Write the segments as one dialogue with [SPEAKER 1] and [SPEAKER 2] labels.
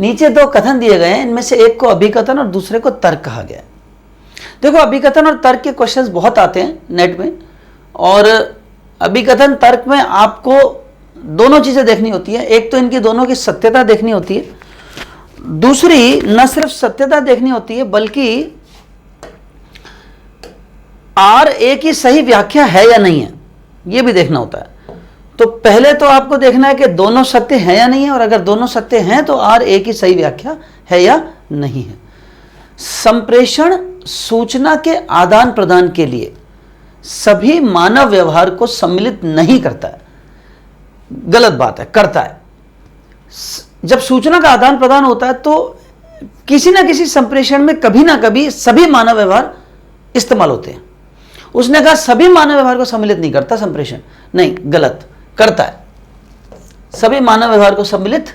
[SPEAKER 1] नीचे दो कथन दिए गए हैं, इनमें से एक को अभिकथन और दूसरे को तर्क कहा गया है। देखो अभिकथन और तर्क के क्वेश्चंस बहुत आते हैं नेट में, और अभिकथन तर्क में आपको दोनों चीजें देखनी होती है। एक तो इनकी दोनों की सत्यता देखनी होती है, दूसरी न सिर्फ सत्यता देखनी होती है बल्कि आर ए की सही व्याख्या है या नहीं है, यह भी देखना होता है। तो पहले तो आपको देखना है कि दोनों सत्य हैं या नहीं है, और अगर दोनों सत्य हैं तो आर ए की सही व्याख्या है या नहीं है। संप्रेषण सूचना के आदान प्रदान के लिए सभी मानव व्यवहार को सम्मिलित नहीं करता है। गलत बात है, करता है। जब सूचना का आदान प्रदान होता है तो किसी ना किसी संप्रेषण में कभी ना कभी सभी मानव व्यवहार इस्तेमाल होते हैं। उसने कहा सभी मानव व्यवहार को सम्मिलित नहीं करता संप्रेषण, नहीं, गलत, करता है। सभी मानव व्यवहार को सम्मिलित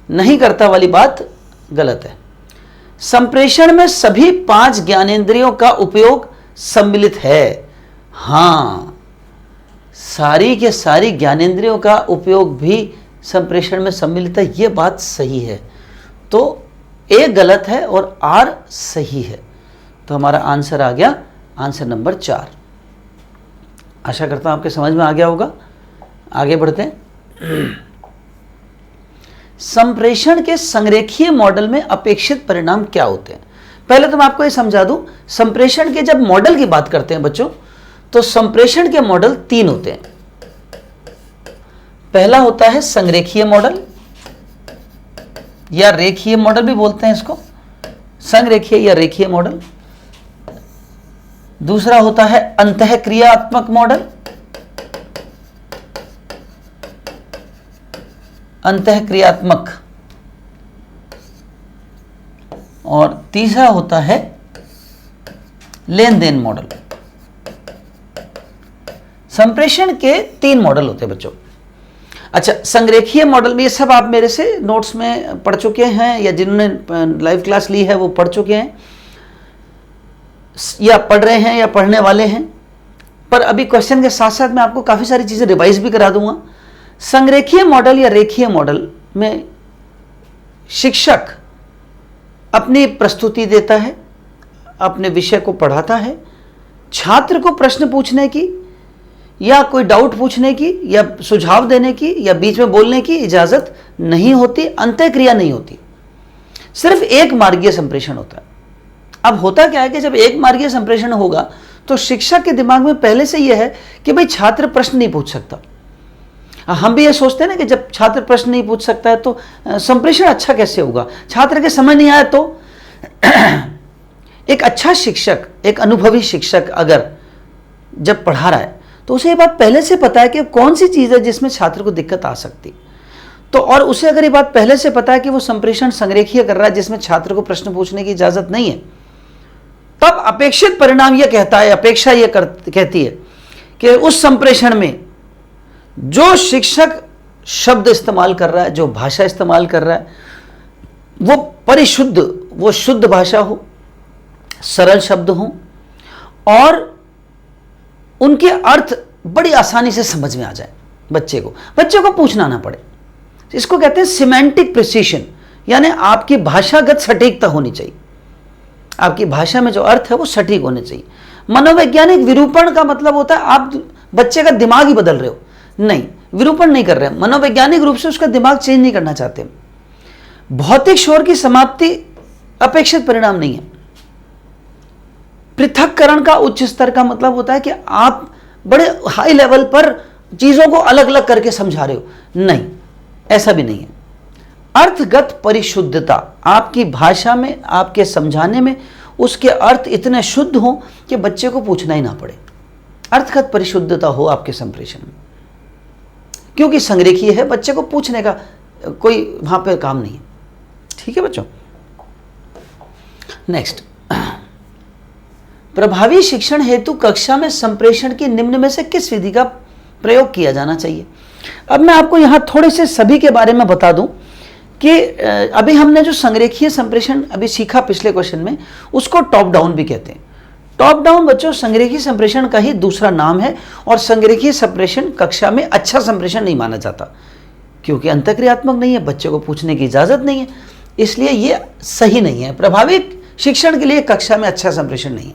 [SPEAKER 1] नहीं करता वाली बात गलत है। संप्रेषण में सभी 5 ज्ञानेंद्रियों का उपयोग सम्मिलित है। हां, सारी के सारी ज्ञानेंद्रियों का उपयोग भी संप्रेषण में सम्मिलित है, यह बात सही है। तो ए गलत है और आर सही है। तो हमारा आंसर आ गया, आंसर नंबर 4। आशा करता हूं आपके समझ में आ गया होगा। आगे बढ़ते हैं। संप्रेषण के संरेखीय मॉडल में अपेक्षित परिणाम क्या होते हैं? पहले तो मैं आपको यह समझा दूं, संप्रेषण के जब मॉडल की बात करते हैं बच्चों, तो संप्रेषण के मॉडल 3 होते हैं। पहला होता है संरेखीय मॉडल, या रेखीय मॉडल भी बोलते हैं इसको, संरेखीय या रेखीय मॉडल। दूसरा होता है अंतःक्रियात्मक मॉडल, अंतःक्रियात्मक। और तीसरा होता है लेन देन मॉडल। संप्रेषण के 3 मॉडल होते हैं बच्चों। अच्छा, संरेखीय मॉडल में ये सब आप मेरे से नोट्स में पढ़ चुके हैं, या जिन्होंने लाइव क्लास ली है वो पढ़ चुके हैं, या पढ़ रहे हैं, या पढ़ने वाले हैं। पर अभी क्वेश्चन के साथ साथ मैं आपको काफ़ी सारी चीज़ें रिवाइज भी करा दूंगा। संरेखीय मॉडल या रेखीय मॉडल में शिक्षक अपनी प्रस्तुति देता है, अपने विषय को पढ़ाता है, छात्र को प्रश्न पूछने की या कोई डाउट पूछने की या सुझाव देने की या बीच में बोलने की इजाज़त नहीं होती, अंतःक्रिया नहीं होती। सिर्फ एक मार्गीय संप्रेषण होता है। अब होता क्या है कि जब एक मार्गीय संप्रेषण होगा तो शिक्षक के दिमाग में पहले से यह है कि भाई छात्र प्रश्न नहीं पूछ सकता। हम भी ये सोचते हैं ना कि जब छात्र प्रश्न नहीं पूछ सकता है तो संप्रेषण अच्छा कैसे होगा, छात्र के समझ नहीं आया तो। एक अच्छा शिक्षक, एक अनुभवी शिक्षक अगर जब पढ़ा रहा है तो उसे ये बात पहले से पता है कि कौन सी चीज़ है जिसमें छात्र को दिक्कत आ सकती। तो और उसे अगर ये बात पहले से पता है कि वो संप्रेषण संरेखीय कर रहा है जिसमें छात्र को प्रश्न पूछने की इजाज़त नहीं है, तब अपेक्षित परिणाम यह कहता है, अपेक्षा यह कहती है कि उस संप्रेषण में जो शिक्षक शब्द इस्तेमाल कर रहा है, जो भाषा इस्तेमाल कर रहा है, वो परिशुद्ध, वो शुद्ध भाषा हो, सरल शब्द हो और उनके अर्थ बड़ी आसानी से समझ में आ जाए बच्चे को पूछना ना पड़े। इसको कहते हैं सिमेंटिक प्रिसीशन, यानी आपकी भाषागत सटीकता होनी चाहिए। आपकी भाषा में जो अर्थ है वो सटीक होने चाहिए। मनोवैज्ञानिक विरूपण का मतलब होता है आप बच्चे का दिमाग ही बदल रहे हो, नहीं, विरूपण नहीं कर रहे हैं, मनोवैज्ञानिक रूप से उसका दिमाग चेंज नहीं करना चाहते। भौतिक शोर की समाप्ति अपेक्षित परिणाम नहीं है। पृथक्करण का उच्च स्तर का मतलब होता है कि आप बड़े हाई लेवल पर चीजों को अलग अलग करके समझा रहे हो, नहीं, ऐसा भी नहीं है। अर्थगत परिशुद्धता, आपकी भाषा में, आपके समझाने में उसके अर्थ इतने शुद्ध हो कि बच्चे को पूछना ही ना पड़े। अर्थगत परिशुद्धता हो आपके संप्रेषण में, क्योंकि संरेखीय है, बच्चे को पूछने का कोई वहां पर काम नहीं है। ठीक है बच्चों, नेक्स्ट, प्रभावी शिक्षण हेतु कक्षा में संप्रेषण की निम्न में से किस विधि का प्रयोग किया जाना चाहिए? अब मैं आपको यहां थोड़े से सभी के बारे में बता दूं कि अभी हमने जो संरेखीय संप्रेषण अभी सीखा पिछले क्वेश्चन में, उसको टॉप डाउन भी कहते हैं। टॉप डाउन बच्चों संरेखीय संप्रेषण का ही दूसरा नाम है, और संरेखीय संप्रेषण कक्षा में अच्छा संप्रेषण नहीं माना जाता, क्योंकि अंतःक्रियात्मक नहीं है, बच्चे को पूछने की इजाज़त नहीं है, इसलिए ये सही नहीं है। प्रभावी शिक्षण के लिए कक्षा में अच्छा संप्रेषण नहीं है।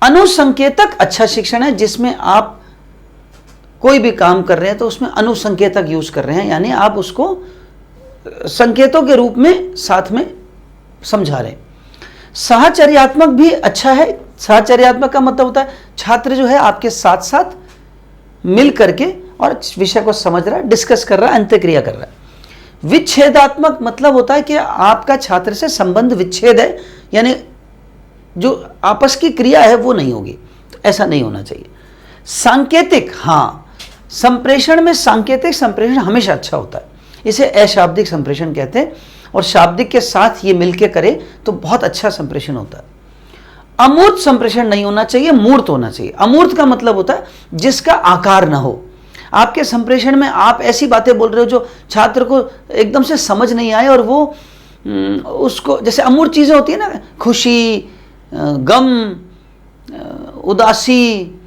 [SPEAKER 1] अनुसंकेतक अच्छा शिक्षण है, जिसमें आप कोई भी काम कर रहे हैं तो उसमें अनुसंकेतक यूज कर रहे हैं, यानी आप उसको संकेतों के रूप में साथ में समझा रहे हैं। साहचर्यात्मक भी अच्छा है। साहचर्यात्मक का मतलब होता है छात्र जो है आपके साथ साथ मिल करके और विषय को समझ रहा है, डिस्कस कर रहा है, अंत्यक्रिया कर रहा है। विच्छेदात्मक मतलब होता है कि आपका छात्र से संबंध विच्छेद है, यानी जो आपस की क्रिया है वो नहीं होगी, तो ऐसा नहीं होना चाहिए। सांकेतिक, हाँ, संप्रेषण में सांकेतिक संप्रेषण हमेशा अच्छा होता है, इसे अशाब्दिक संप्रेषण कहते हैं, और शाब्दिक के साथ ये मिलके करे तो बहुत अच्छा संप्रेषण होता है। अमूर्त संप्रेषण नहीं होना चाहिए, मूर्त होना चाहिए। अमूर्त का मतलब होता है जिसका आकार ना हो। आपके संप्रेषण में आप ऐसी बातें बोल रहे हो जो छात्र को एकदम से समझ नहीं आए, और वो उसको, जैसे अमूर्त चीज़ें होती है ना, खुशी, गम, उदासी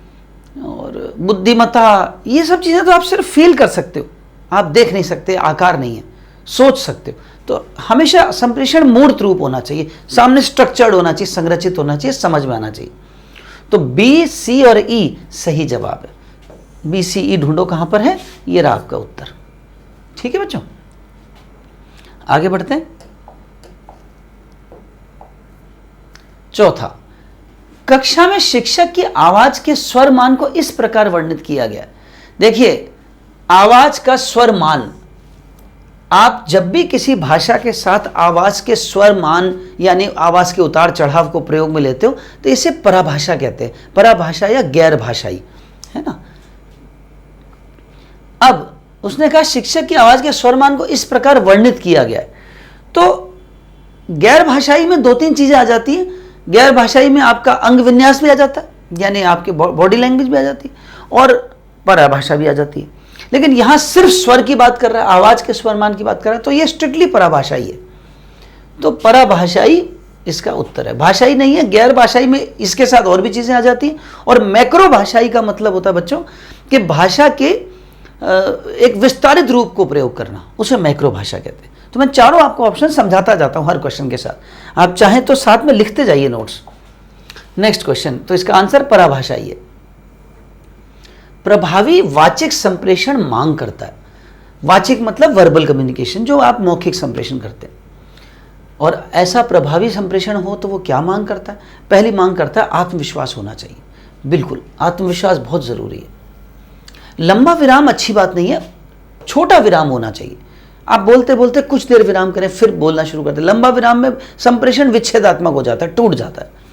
[SPEAKER 1] और बुद्धिमत्ता, ये सब चीज़ें तो आप सिर्फ फील कर सकते हो, आप देख नहीं सकते, आकार नहीं है, सोच सकते हो। तो हमेशा संप्रेषण मूर्त रूप होना चाहिए, सामने स्ट्रक्चर्ड होना चाहिए, संरचित होना चाहिए, समझ में आना चाहिए। तो बी, सी और ई सही जवाब है। बी, सी, ई ढूंढो कहां पर है, ये रहा आपका उत्तर। ठीक है बच्चों, आगे बढ़ते हैं। चौथा, कक्षा में शिक्षक की आवाज के स्वर मान को इस प्रकार वर्णित किया गया। देखिए, आवाज का स्वर मान, आप जब भी किसी भाषा के साथ आवाज के स्वर मान यानी आवाज के उतार चढ़ाव को प्रयोग में लेते हो तो इसे पराभाषा कहते हैं, पराभाषा या गैर भाषाई, है ना। अब उसने कहा शिक्षक की आवाज के स्वर मान को इस प्रकार वर्णित किया गया है, तो गैर भाषाई में दो तीन चीजें आ जाती हैं। गैर भाषाई में आपका अंग विन्यास भी आ जाता है, यानी आपकी बॉडी लैंग्वेज भी आ जाती है, और पराभाषा भी आ जाती है। लेकिन यहां सिर्फ स्वर की बात कर रहा है, आवाज के स्वर मान की बात कर रहा है, तो ये स्ट्रिक्टली पराभाषाई है। तो पराभाषाई इसका उत्तर है, भाषाई नहीं है। गैर भाषाई में इसके साथ और भी चीजें आ जाती हैं। और मैक्रो भाषाई का मतलब होता है बच्चों कि भाषा के एक विस्तारित रूप को प्रयोग करना, उसे मैक्रो भाषा कहते हैं। तो मैं चारों आपको ऑप्शन समझाता जाता हूं हर क्वेश्चन के साथ, आप चाहें तो साथ में लिखते जाइए नोट्स। नेक्स्ट क्वेश्चन, तो इसका आंसर पराभाषाई है। प्रभावी वाचिक संप्रेषण मांग करता है। वाचिक मतलब वर्बल कम्युनिकेशन, जो आप मौखिक संप्रेषण करते हैं। और ऐसा प्रभावी संप्रेषण हो तो वो क्या मांग करता है? पहली मांग करता है आत्मविश्वास होना चाहिए। बिल्कुल, आत्मविश्वास बहुत जरूरी है। लंबा विराम अच्छी बात नहीं है, छोटा विराम होना चाहिए। आप बोलते बोलते कुछ देर विराम करें, फिर बोलना शुरू कर दें। लंबा विराम में संप्रेषण विच्छेदात्मक हो जाता है, टूट जाता है।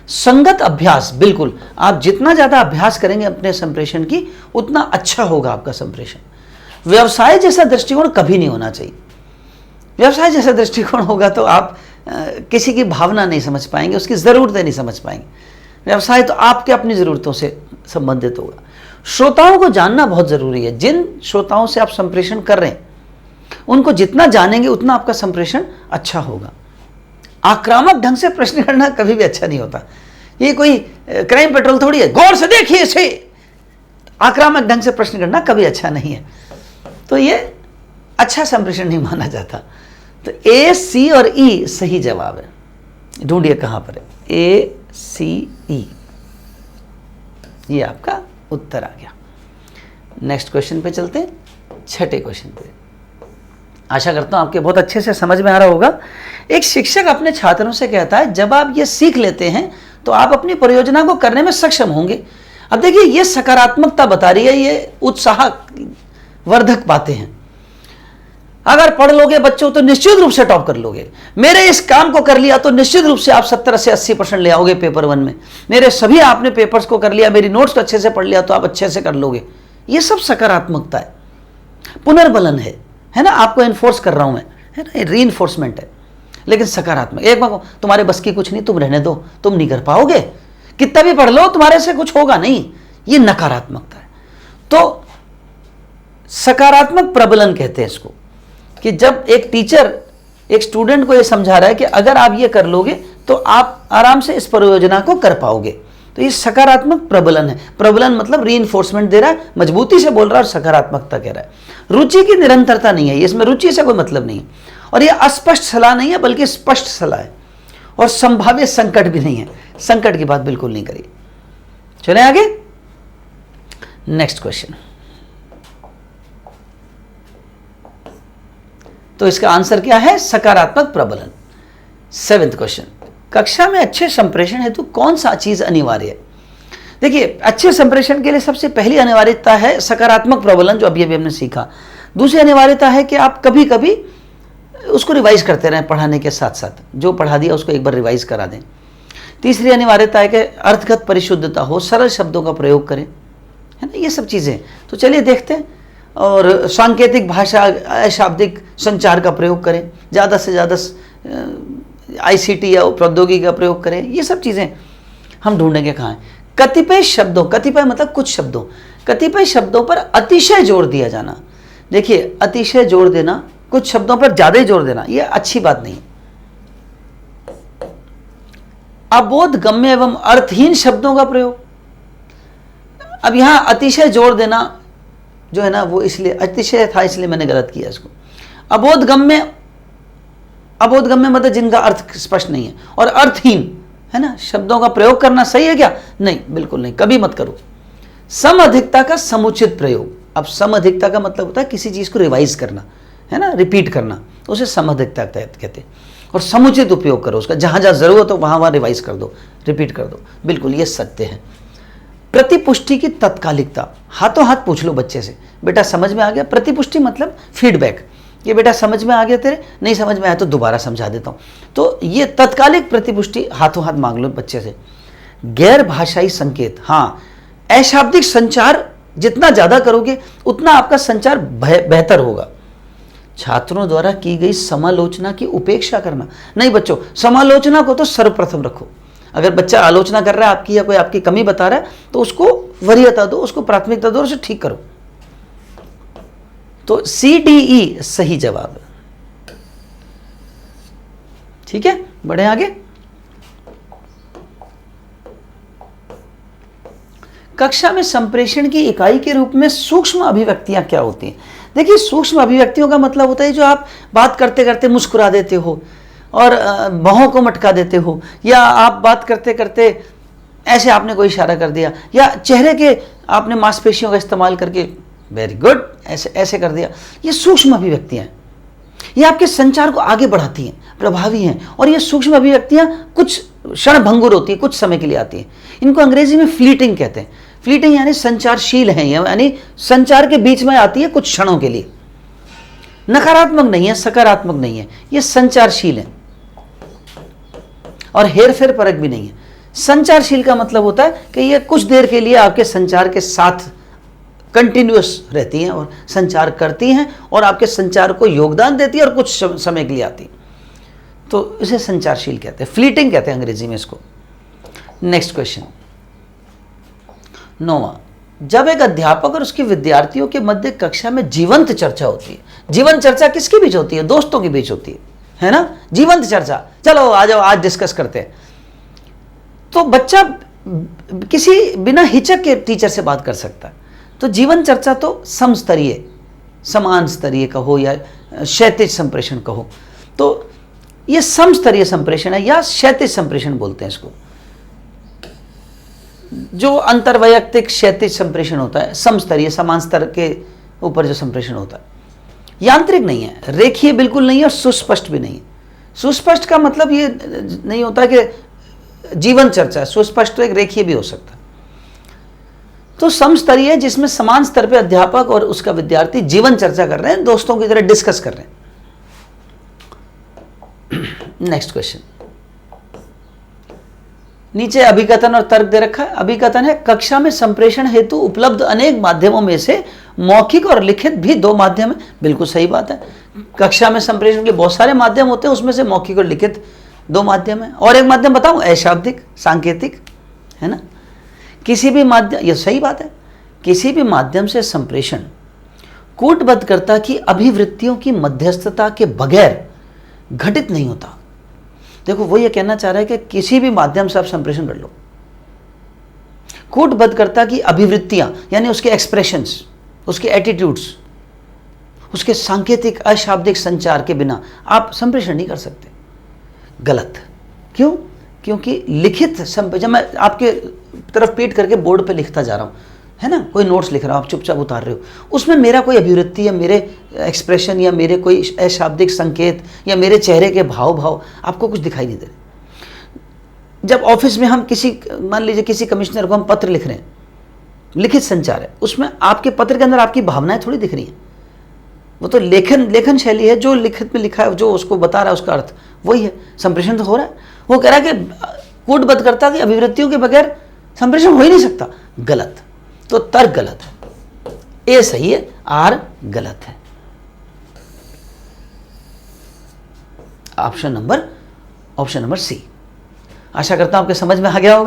[SPEAKER 1] संगत अभ्यास, बिल्कुल, आप जितना ज्यादा अभ्यास करेंगे अपने संप्रेषण की, उतना अच्छा होगा आपका संप्रेषण। व्यवसाय जैसा दृष्टिकोण कभी नहीं होना चाहिए। व्यवसाय जैसा दृष्टिकोण होगा तो आप किसी की भावना नहीं समझ पाएंगे, उसकी ज़रूरतें नहीं समझ पाएंगे। व्यवसाय तो आपके अपनी ज़रूरतों से संबंधित होगा। श्रोताओं को जानना बहुत ज़रूरी है। जिन श्रोताओं से आप संप्रेषण कर रहे हैं उनको जितना जानेंगे उतना आपका संप्रेषण अच्छा होगा। आक्रामक ढंग से प्रश्न करना कभी भी अच्छा नहीं होता। ये कोई क्राइम पेट्रोल थोड़ी है, गौर से देखिए इसे। आक्रामक ढंग से प्रश्न करना कभी अच्छा नहीं है, तो ये अच्छा संप्रेषण नहीं माना जाता। तो ए, सी और ई सही जवाब है। ढूंढिए कहां पर है, ए, सी, ई, ये आपका उत्तर आ गया। नेक्स्ट क्वेश्चन पे चलते हैं, छठे क्वेश्चन पे। आशा करता हूं आपके बहुत अच्छे से समझ में आ रहा होगा। एक शिक्षक अपने छात्रों से कहता है, जब आप ये सीख लेते हैं तो आप अपनी परियोजना को करने में सक्षम होंगे। अब देखिए, ये सकारात्मकता बता रही है, ये उत्साह वर्धक बातें हैं। अगर पढ़ लोगे बच्चों तो निश्चित रूप से टॉप कर लोगे। मेरे इस काम को कर लिया तो निश्चित रूप से आप 70 से 80% ले आओगे पेपर 1 में। मेरे सभी आपने पेपर्स को कर लिया, मेरी नोट्स को अच्छे से पढ़ लिया तो आप अच्छे से कर लोगे। ये सब सकारात्मकता है, पुनर्बलन है ना। आपको इन्फोर्स कर रहा हूं मैं, है ना, री इन्फोर्समेंट है, लेकिन सकारात्मक। एक बार तुम्हारे बस की कुछ नहीं, तुम रहने दो, तुम नहीं कर पाओगे, कितना भी पढ़ लो तुम्हारे से कुछ होगा नहीं, ये नकारात्मकता है। तो सकारात्मक प्रबलन कहते हैं इसको, कि जब एक टीचर एक स्टूडेंट को ये समझा रहा है कि अगर आप ये कर लोगे तो आप आराम से इस परियोजना को कर पाओगे, तो ये सकारात्मक प्रबलन है। प्रबलन मतलब रीइंफोर्समेंट दे रहा है, मजबूती से बोल रहा है और सकारात्मकता कह रहा है। रुचि की निरंतरता नहीं है, इसमें रुचि से कोई मतलब नहीं है। और ये अस्पष्ट सलाह नहीं है बल्कि स्पष्ट सलाह है। और संभाव्य संकट भी नहीं है, संकट की बात बिल्कुल नहीं करी। चलें आगे, नेक्स्ट क्वेश्चन। तो इसका आंसर क्या है? सकारात्मक प्रबलन। 7th क्वेश्चन, कक्षा में अच्छे संप्रेषण हेतु कौन सा चीज अनिवार्य है? देखिए, अच्छे संप्रेषण के लिए सबसे पहली अनिवार्यता है सकारात्मक प्रबलन, जो अभी अभी हमने सीखा। दूसरी अनिवार्यता है कि आप कभी कभी उसको रिवाइज करते रहें, पढ़ाने के साथ साथ जो पढ़ा दिया उसको एक बार रिवाइज करा दें। तीसरी अनिवार्यता है कि अर्थगत परिशुद्धता हो, सरल शब्दों का प्रयोग करें, है ना, ये सब चीज़ें। तो चलिए देखते हैं। और सांकेतिक भाषा, अशाब्दिक संचार का प्रयोग करें, ज़्यादा से ज़्यादा ICT या प्रौद्योगिकी का प्रयोग करें, ये सब चीज़ें हम ढूंढेंगे कहाँ हैं। कतिपय शब्दों, कतिपय मतलब कुछ शब्दों, कतिपय शब्दों पर अतिशय जोर दिया जाना। देखिए, अतिशय जोर देना, कुछ शब्दों पर ज़्यादा ही जोर देना, ये अच्छी बात नहीं। अबोधगम्य एवं अर्थहीन शब्दों का प्रयोग। अब यहां अतिशय जोर देना जो है ना, वो इसलिए अतिशय था, इसलिए मैंने गलत किया इसको। अबोधगम्य, अबोधगम्य मतलब जिनका अर्थ स्पष्ट नहीं है, और अर्थहीन, है ना, शब्दों का प्रयोग करना सही है क्या? नहीं, बिल्कुल नहीं, कभी मत करो। समअधिकता का समुचित प्रयोग। अब समअधिकता का मतलब होता है किसी चीज को रिवाइज करना, है ना, रिपीट करना, उसे समअधिकता कहते हैं। और समुचित उपयोग करो उसका, जहां जहां जरूरत हो वहां वहां रिवाइज कर दो, रिपीट कर दो, बिल्कुल ये सत्य है। प्रतिपुष्टि की तत्कालिकता, हाथों हाथ पूछ लो बच्चे से, बेटा समझ में आ गया? प्रतिपुष्टि मतलब फीडबैक, ये बेटा समझ में आ गया तेरे, नहीं समझ में आया तो दोबारा समझा देता हूँ। तो ये तत्कालिक प्रतिपुष्टि हाथों हाथ मांग लो बच्चे से। गैर भाषाई संकेत, हाँ, अशाब्दिक संचार जितना ज़्यादा करोगे उतना आपका संचार बेहतर होगा। छात्रों द्वारा की गई समालोचना की उपेक्षा करना, नहीं बच्चों, समालोचना को तो सर्वप्रथम रखो। अगर बच्चा आलोचना कर रहा है आपकी या कोई आपकी कमी बता रहा है तो उसको वरीयता दो, उसको प्राथमिकता दो और उसे ठीक करो। तो CDE सही जवाब है। ठीक है, बढ़े आगे। कक्षा में संप्रेषण की इकाई के रूप में सूक्ष्म अभिव्यक्तियां क्या होती हैं? देखिए, सूक्ष्म अभिव्यक्तियों का मतलब होता है जो आप बात करते करते मुस्कुरा देते हो और बाहों को मटका देते हो, या आप बात करते करते ऐसे आपने कोई इशारा कर दिया, या चेहरे के आपने मांसपेशियों का इस्तेमाल करके वेरी गुड ऐसे ऐसे कर दिया। ये सूक्ष्म अभिव्यक्तियां हैं, ये आपके संचार को आगे बढ़ाती हैं, प्रभावी हैं। और ये सूक्ष्म अभिव्यक्तियां कुछ क्षणभंगुर होती हैं, कुछ समय के लिए आती हैं। इनको अंग्रेजी में फ्लीटिंग कहते हैं। फ्लीटिंग यानी संचारशील है, यानी संचार के बीच में आती है कुछ क्षणों के लिए, नकारात्मक नहीं है, सकारात्मक नहीं है, ये संचारशील है और हेरफेर परक भी नहीं है। संचारशील का मतलब होता है कि ये कुछ देर के लिए आपके संचार के साथ कंटिन्यूअस रहती हैं और संचार करती हैं और आपके संचार को योगदान देती है और कुछ समय के लिए आती है, तो इसे संचारशील कहते हैं, फ्लीटिंग कहते हैं अंग्रेजी में इसको। नेक्स्ट क्वेश्चन, 9वां, जब एक अध्यापक और उसके विद्यार्थियों के मध्य कक्षा में जीवंत चर्चा होती है। जीवंत चर्चा किसके बीच होती है? दोस्तों के बीच होती है ना, जीवंत चर्चा। चलो आ जाओ, आज डिस्कस करते हैं। तो बच्चा किसी बिना हिचक के टीचर से बात कर सकता है। तो जीवन चर्चा तो समस्तरीय, समान स्तरीय कहो या क्षैतिज संप्रेषण कहो, तो ये समस्तरीय संप्रेषण है या क्षैतिज संप्रेषण बोलते हैं इसको। जो अंतर्वैयक्तिक क्षैतिज संप्रेषण होता है, समस्तरीय समान स्तर के ऊपर जो संप्रेषण होता है, यांत्रिक नहीं है, रेखीय बिल्कुल नहीं है और सुस्पष्ट भी नहीं है। सुस्पष्ट का मतलब ये नहीं होता कि जीवन चर्चा, सुस्पष्ट तो एक रेखीय भी हो सकता है। तो समस्तरीय जिसमें समान स्तर पे अध्यापक और उसका विद्यार्थी जीवन चर्चा कर रहे हैं, दोस्तों की तरह डिस्कस कर रहे हैं। नेक्स्ट क्वेश्चन, नीचे अभिकथन और तर्क दे रखा है। अभिकथन है, कक्षा में संप्रेषण हेतु उपलब्ध अनेक माध्यमों में से मौखिक और लिखित भी 2 माध्यम है। बिल्कुल सही बात है, कक्षा में संप्रेषण के बहुत सारे माध्यम होते हैं, उसमें से मौखिक और लिखित 2 माध्यम है। और एक माध्यम बताऊं, अशाब्दिक सांकेतिक, है ना। किसी भी माध्यम, यह सही बात है, किसी भी माध्यम से संप्रेषण कूटबद्धकर्ता की अभिवृत्तियों की मध्यस्थता के बगैर घटित नहीं होता। देखो, वो ये कहना चाह रहा है कि किसी भी माध्यम से आप संप्रेषण कर लो, कूटबद्धकर्ता की अभिवृत्तियां यानी उसके एक्सप्रेशंस, उसके एटीट्यूड्स, उसके सांकेतिक अशाब्दिक संचार के बिना आप संप्रेषण नहीं कर सकते। गलत। क्यों? क्योंकि लिखित जब मैं आपके तरफ पीट करके बोर्ड पे लिखता जा रहा हूं, है ना, कोई नोट्स लिख रहा हूं, आप चुपचाप उतार रहे हो, उसमें मेरा कोई अभिवृत्ति या मेरे एक्सप्रेशन या मेरे कोई अशाब्दिक संकेत या मेरे चेहरे के भाव आपको कुछ दिखाई नहीं दे रहे। जब ऑफिस में हम मान लीजिए किसी कमिश्नर को हम पत्र लिख रहे हैं, लिखित संचार है, उसमें आपके पत्र के अंदर आपकी भावनाएं थोड़ी दिख रही हैं, वो तो लेखन शैली है, जो लिखित में लिखा है, जो उसको बता रहा है उसका अर्थ वही है, संप्रेषण तो हो रहा है। वो कह रहा है कि कूटबद्धकर्ता की अभिवृत्तियों के बगैर संप्रेषण हो ही नहीं सकता। गलत। तो तर्क गलत है, ए सही है, आर गलत है। Option number C. आशा करता हूं आपके समझ में आ गया होगा।